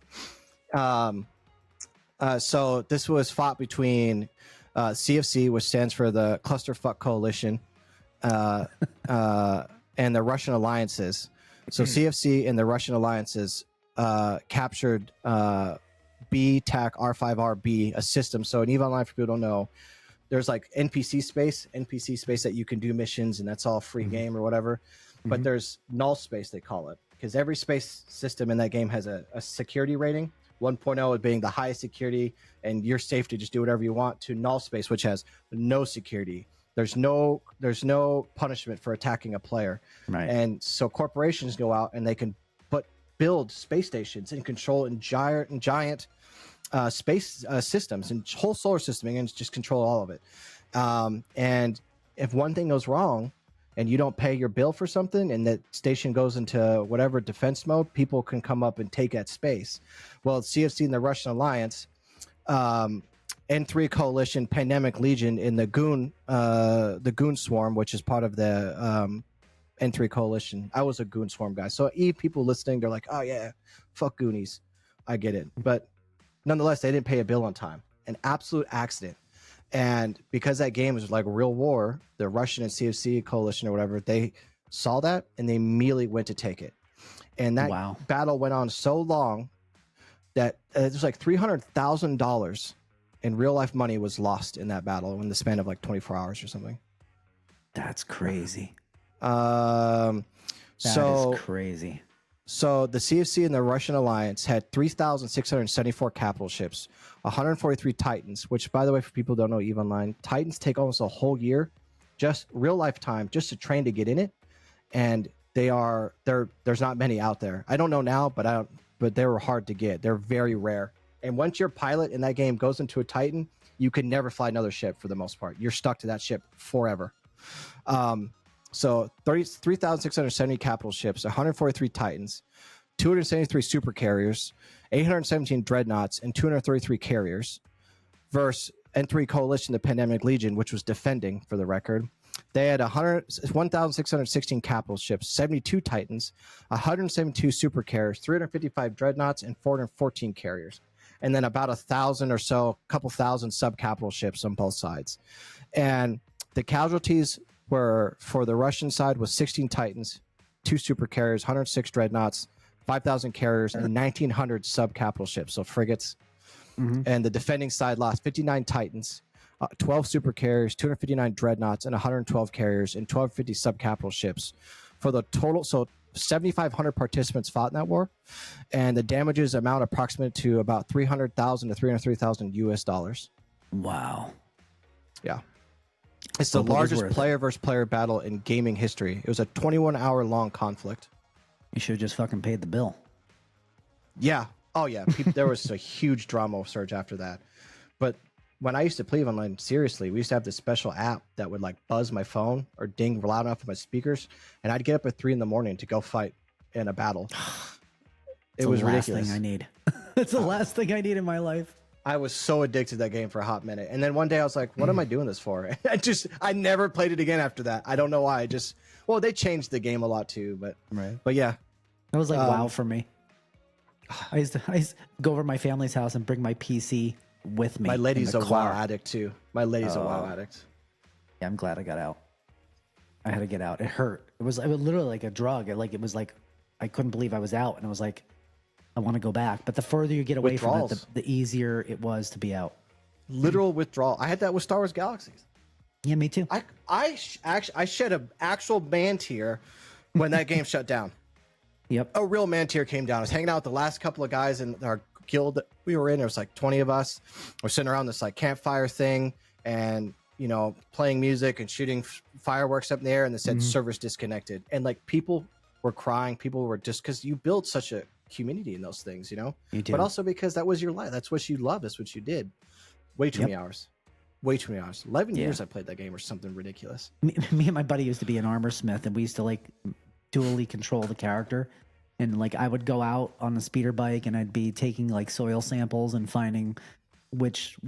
So this was fought between CFC, which stands for the Clusterfuck Coalition, and the Russian alliances. So CFC and the Russian alliances captured BTAC R5RB, a system. So in EVE Online, for people who don't know, there's like NPC space that you can do missions, and that's all free game or whatever. But there's null space, they call it, because every space system in that game has a security rating. 1.0 being the highest security and you're safe to just do whatever you want, to null space, which has no security. There's no punishment for attacking a player. Right. And so corporations go out and they can build space stations and control giant space systems and whole solar system and just control all of it. And if one thing goes wrong and you don't pay your bill for something and that station goes into whatever defense mode, people can come up and take that space. Well, CFC and the Russian alliance, N3 Coalition, Pandemic Legion, in the Goon Swarm, which is part of the N3 Coalition. I was a Goon Swarm guy. So people listening, they're like, oh yeah, fuck Goonies. I get it. But nonetheless, they didn't pay a bill on time. An absolute accident. And because that game was like real war, the Russian and CFC coalition or whatever, they saw that and they immediately went to take it. And that battle went on so long that it was like $300,000 in real life money was lost in that battle in the span of like 24 hours or something. That's crazy. That is crazy. So the CFC and the Russian alliance had 3,674 capital ships, 143 Titans, which, by the way, for people who don't know EVE Online, Titans take almost a whole year, just real life time, just to train to get in it. And there's not many out there. I don't know now, but but they were hard to get. They're very rare. And once your pilot in that game goes into a Titan, you can never fly another ship for the most part. You're stuck to that ship forever. So 3,670 capital ships, 143 Titans, 273 super carriers, 817 dreadnoughts, and 233 carriers versus N3 Coalition, the Pandemic Legion, which was defending for the record. They had 1,616 capital ships, 72 Titans, 172 super carriers, 355 dreadnoughts, and 414 carriers. And then about 1,000 or so, a couple thousand sub-capital ships on both sides. And the casualties were, for the Russian side, was 16 Titans, 2 super carriers, 106 dreadnoughts, 5,000 carriers, and 1,900 sub-capital ships, so frigates. And the defending side lost 59 Titans, 12 super carriers, 259 dreadnoughts, and 112 carriers, and 1,250 sub-capital ships. For the total, so 7,500 participants fought in that war, and the damages amount approximate to about $300,000 to $303,000 US. Wow. Yeah. It's the largest player versus player battle in gaming history. It was a 21-hour long conflict. You should have just fucking paid the bill. Yeah. Oh, yeah. There was a huge drama surge after that. But when I used to play online, seriously, we used to have this special app that would like buzz my phone or ding loud enough in my speakers, and I'd get up at 3 a.m. to go fight in a battle. It was ridiculous. Last thing I need. It's the last thing I need in my life. I was so addicted to that game for a hot minute, and then one day I was like, "What am I doing this for?" I never played it again after that. I don't know why. Well, they changed the game a lot too, but yeah, that was like WoW for me. I used to go over to my family's house and bring my PC with me. My lady's a WoW addict too. My lady's a WoW addict. Yeah, I'm glad I got out. I had to get out. It hurt. It was literally like a drug. It was like I couldn't believe I was out, and it was like I want to go back. But the further you get away from it, the easier it was to be out. Literal withdrawal. I had that with Star Wars Galaxies. Yeah, me too. I shed an actual man tear when that game shut down. Yep. A real man tear came down. I was hanging out with the last couple of guys in our guild that we were in. There was like 20 of us. We're sitting around this like campfire thing and, you know, playing music and shooting fireworks up in the air, and they said servers disconnected. And like people were crying. People were just, because you build such a community in those things, you know? You do. But also because that was your life. That's what you love. That's what you did. Way too many hours. Way too many hours. 11 years I played that game or something ridiculous. Me and my buddy used to be an armor smith, and we used to like dually control the character. And like I would go out on the speeder bike, and I'd be taking like soil samples and finding which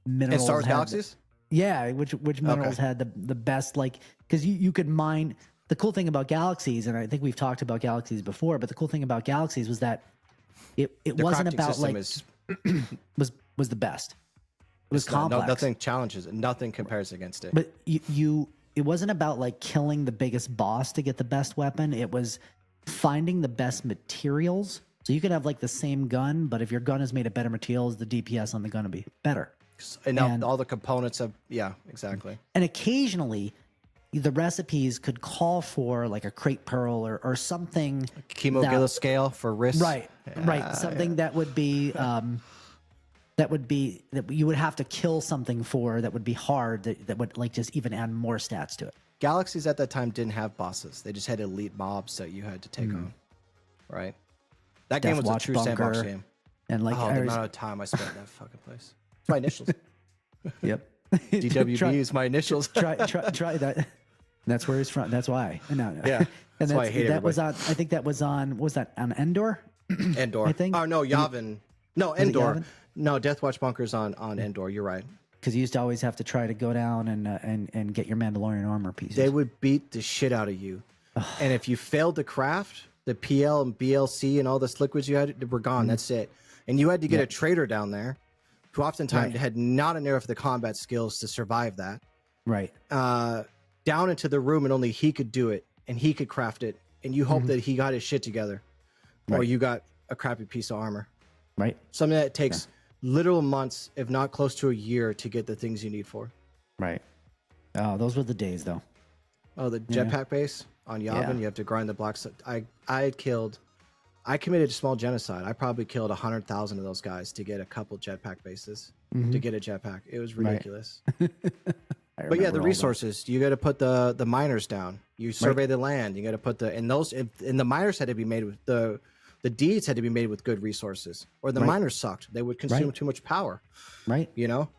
minerals. In Star Wars Galaxies? Yeah, which minerals had the best, like, because you could mine. The cool thing about Galaxies, and I think we've talked about Galaxies before, but the cool thing about Galaxies was that it wasn't about like was the best. It was complex. Nothing challenges it. Nothing compares against it. But it wasn't about like killing the biggest boss to get the best weapon. It was finding the best materials. So you could have like the same gun, but if your gun is made of better materials, the DPS on the gun will be better. And all the components of, exactly. And occasionally the recipes could call for like a crate pearl or something. Chemogilla scale for wrist. Right. Something that would be that you would have to kill something for, that would be hard, that would like just even add more stats to it. Galaxies at that time didn't have bosses. They just had elite mobs that you had to take on. Right? That game was a true sandbox game. And like the amount of time I spent in that fucking place. It's my initials. Yep. DWB is my initials. try that. That's where he's from. That's why. No. Yeah. And why I hate that was on. I think that was on. What was that on Endor? Endor. I think. Oh no, Yavin. No, Endor. No, Deathwatch Bunker's on Endor. You're right. Because you used to always have to try to go down and get your Mandalorian armor pieces. They would beat the shit out of you, and if you failed to craft the PL and BLC and all this liquids you had, were gone. That's it. And you had to get a trader down there, who oftentimes had not enough of the combat skills to survive that. Right. Down into the room, and only he could do it, and he could craft it, and you hope that he got his shit together, or you got a crappy piece of armor. Right. Something that takes literal months, if not close to a year, to get the things you need for. Right. Oh, those were the days, though. Oh, the jetpack base on Yavin, you have to grind the blocks. I committed small genocide. I probably killed 100,000 of those guys to get a couple jetpack bases, to get a jetpack. It was ridiculous. But yeah, the resources, you got to put the miners down. You survey the land. You got to put and the miners had to be made with the the deeds had to be made with good resources, or the miners sucked. They would consume too much power. Right. You know,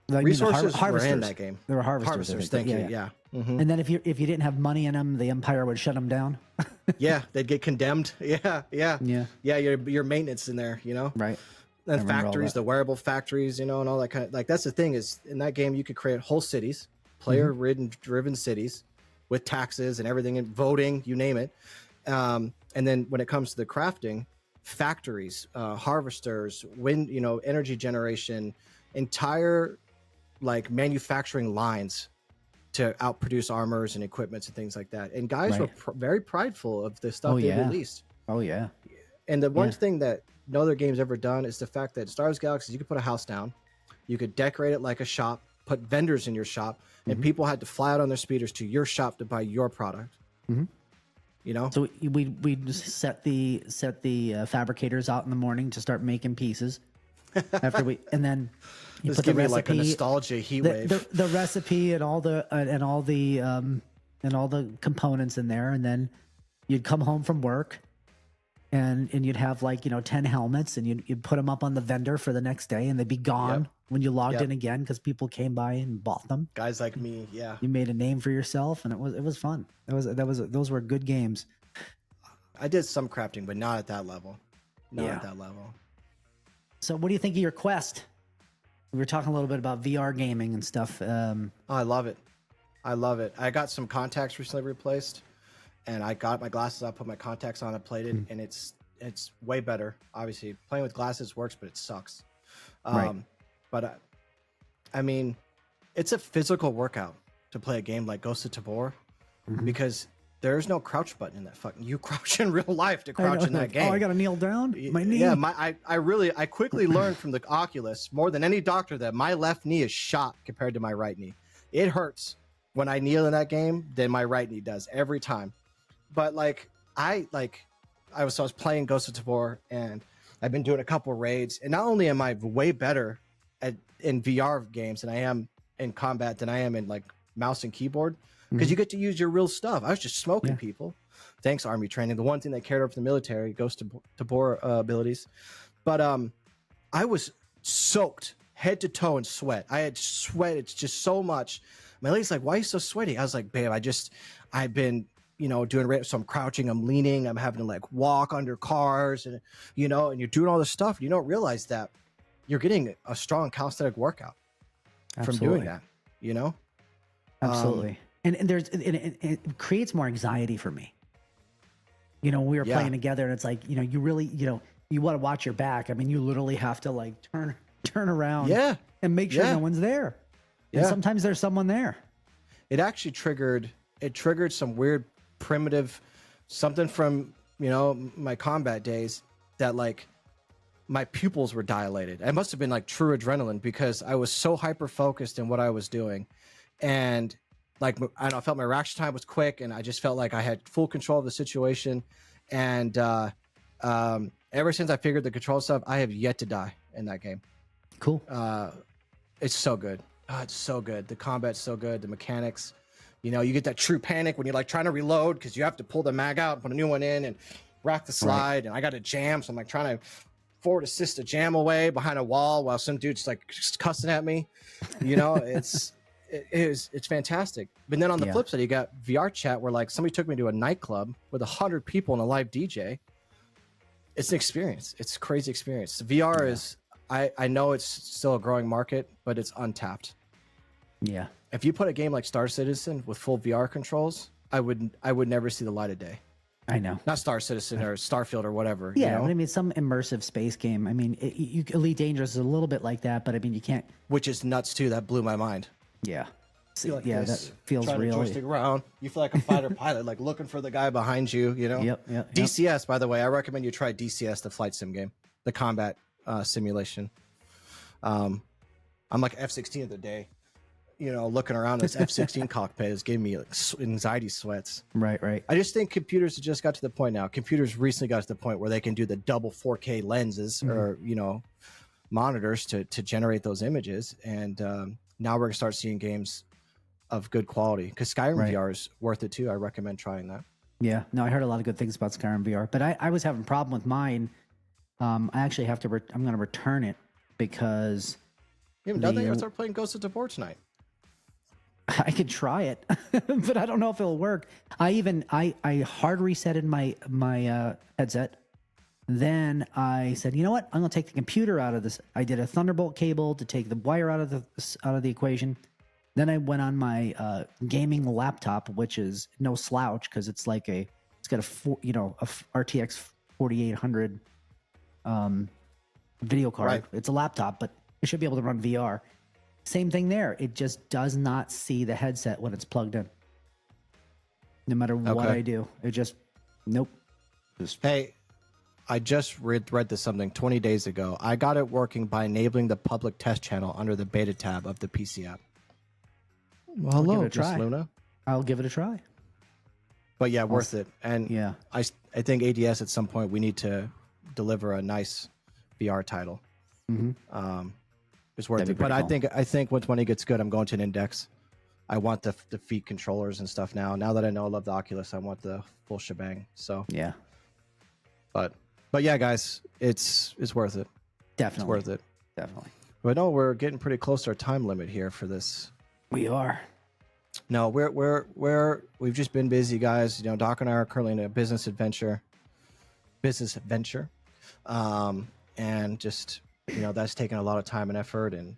Like, resources were harvesters in that game. There were harvesters. Harvesters, thank you. Yeah. Mm-hmm. And then if you didn't have money in them, the Empire would shut them down. Yeah, they'd get condemned. Yeah. Your maintenance in there, you know. Right. And factories, the wearable factories, you know, and all that kind of, like, that's the thing is in that game you could create whole cities, driven cities with taxes and everything and voting, you name it. And then when it comes to the crafting, factories, harvesters, wind, you know, energy generation, entire like manufacturing lines to outproduce armors and equipments and things like that. And guys were very prideful of the stuff they released. Oh yeah. And the one thing that no other game's ever done is the fact that Star Wars Galaxies, you could put a house down, you could decorate it like a shop, put vendors in your shop, and people had to fly out on their speeders to your shop to buy your product. You know, so we just set the fabricators out in the morning to start making pieces. And then you put the recipe, like a nostalgia heat wave. The recipe and all the components in there, and then you'd come home from work. And you'd have like, you know, 10 helmets, and you'd put them up on the vendor for the next day, and they'd be gone when you logged in again because people came by and bought them. Guys like me, yeah. You made a name for yourself, and it was fun. Those were good games. I did some crafting, but not at that level. Not at that level. So, what do you think of your Quest? We were talking a little bit about VR gaming and stuff. I love it. I love it. I got some contacts recently replaced. And I got my glasses out, put my contacts on, I played it, and it's way better. Obviously, playing with glasses works, but it sucks. But I mean, it's a physical workout to play a game like Ghost of Tabor because there's no crouch button in that fucking. You crouch in real life to crouch in that game. Oh, I gotta kneel down. My knee. Yeah, I quickly learned from the Oculus more than any doctor that my left knee is shot compared to my right knee. It hurts when I kneel in that game than my right knee does every time. But I was playing Ghost of Tabor, and I've been doing a couple raids, and not only am I way better in VR games than I am in combat than I am in like mouse and keyboard, because you get to use your real stuff. I was just smoking people. Thanks, Army training. The one thing they cared over from the military, Ghost of Tabor abilities. But I was soaked head to toe in sweat. I had sweated just so much. My lady's like, "Why are you so sweaty?" I was like, "Babe, I've been." You know, doing so I'm crouching, I'm leaning, I'm having to like walk under cars, and you know, and you're doing all this stuff. And you don't realize that you're getting a strong calisthenic workout from doing that. You know, absolutely. And it creates more anxiety for me. You know, we were playing together, and it's like, you know, you really, you know, you want to watch your back. I mean, you literally have to like turn around, and make sure no one's there. And sometimes there's someone there. It actually triggered some weird primitive something from, you know, my combat days, that like my pupils were dilated. It must have been like true adrenaline because I was so hyper focused in what I was doing, and like I felt my reaction time was quick, and I just felt like I had full control of the situation. And ever since I figured the control stuff, I have yet to die in that game. Cool. It's so good. It's so good. The combat's so good. The mechanics. You know, you get that true panic when you're like trying to reload because you have to pull the mag out and put a new one in and rack the slide. And I got a jam, so I'm like trying to forward assist a jam away behind a wall while some dude's like just cussing at me. You know, it's fantastic. But then on the flip side, you got VR chat where like somebody took me to a nightclub with 100 people and a live DJ. It's an experience. It's a crazy experience. VR is, I know it's still a growing market, but it's untapped. Yeah. If you put a game like Star Citizen with full VR controls, I would never see the light of day. I know. Not Star Citizen or Starfield or whatever. Yeah, you know? I mean, some immersive space game. I mean, Elite Dangerous is a little bit like that, but I mean, you can't. Which is nuts too. That blew my mind. Yeah. Like that feels trying real. To joystick around. You feel like a fighter pilot, like looking for the guy behind you. You know. Yep. DCS, by the way, I recommend you try DCS, the flight sim game, the combat simulation. I'm like F-16 of the day. You know, looking around this F-16 cockpit is giving me like anxiety sweats. Right. I just think computers have just got to the point now. Computers recently got to the point where they can do the double 4K lenses or, you know, monitors to generate those images. And now we're going to start seeing games of good quality because Skyrim VR is worth it too. I recommend trying that. Yeah, no, I heard a lot of good things about Skyrim VR, but I was having a problem with mine. I actually have to. I'm going to return it because You haven't done that? I started playing Ghost of Tabor tonight. I could try it, but I don't know if it'll work. I hard resetted my headset. Then I said, you know what? I'm going to take the computer out of this. I did a Thunderbolt cable to take the wire out of the equation. Then I went on my gaming laptop, which is no slouch because it's got a RTX 4800 video card. Right. It's a laptop, but it should be able to run VR. Same thing there. It just does not see the headset when it's plugged in. No matter what I do, it just nope. Hey, I just read this something 20 days ago. I got it working by enabling the public test channel under the beta tab of the PC app. Well, hello, Miss Luna. I'll give it a try. But yeah, worth it. And yeah, I think ADS at some point we need to deliver a nice VR title. It's worth it. But cool. I think when it gets good, I'm going to an Index. I want the feet controllers and stuff now. Now that I know I love the Oculus, I want the full shebang. So yeah. But yeah, guys, it's worth it. Definitely. It's worth it. Definitely. But no, we're getting pretty close to our time limit here for this. We are. No, we've just been busy, guys. You know, Doc and I are currently in a business adventure. And just, you know, that's taken a lot of time and effort, and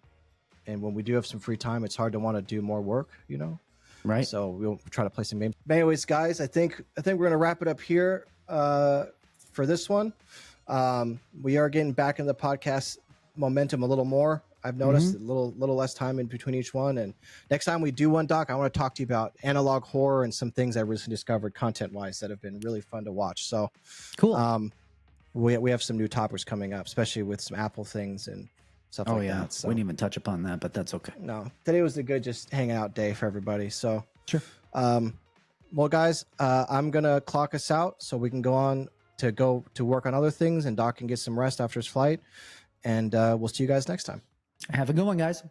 when we do have some free time, it's hard to want to do more work, you know. Right. So we'll try to play some games. But anyways, guys, I think we're gonna wrap it up here for this one. We are getting back in the podcast momentum a little more. I've noticed a little less time in between each one. And next time we do one, Doc, I want to talk to you about analog horror and some things I recently discovered content-wise that have been really fun to watch. So cool. We have some new topics coming up, especially with some Apple things and stuff like that. So we didn't even touch upon that, but that's okay. No, today was a good just hanging out day for everybody. So sure. Well, guys, I'm gonna clock us out so we can go to work on other things, and Doc can get some rest after his flight. And we'll see you guys next time. Have a good one, guys.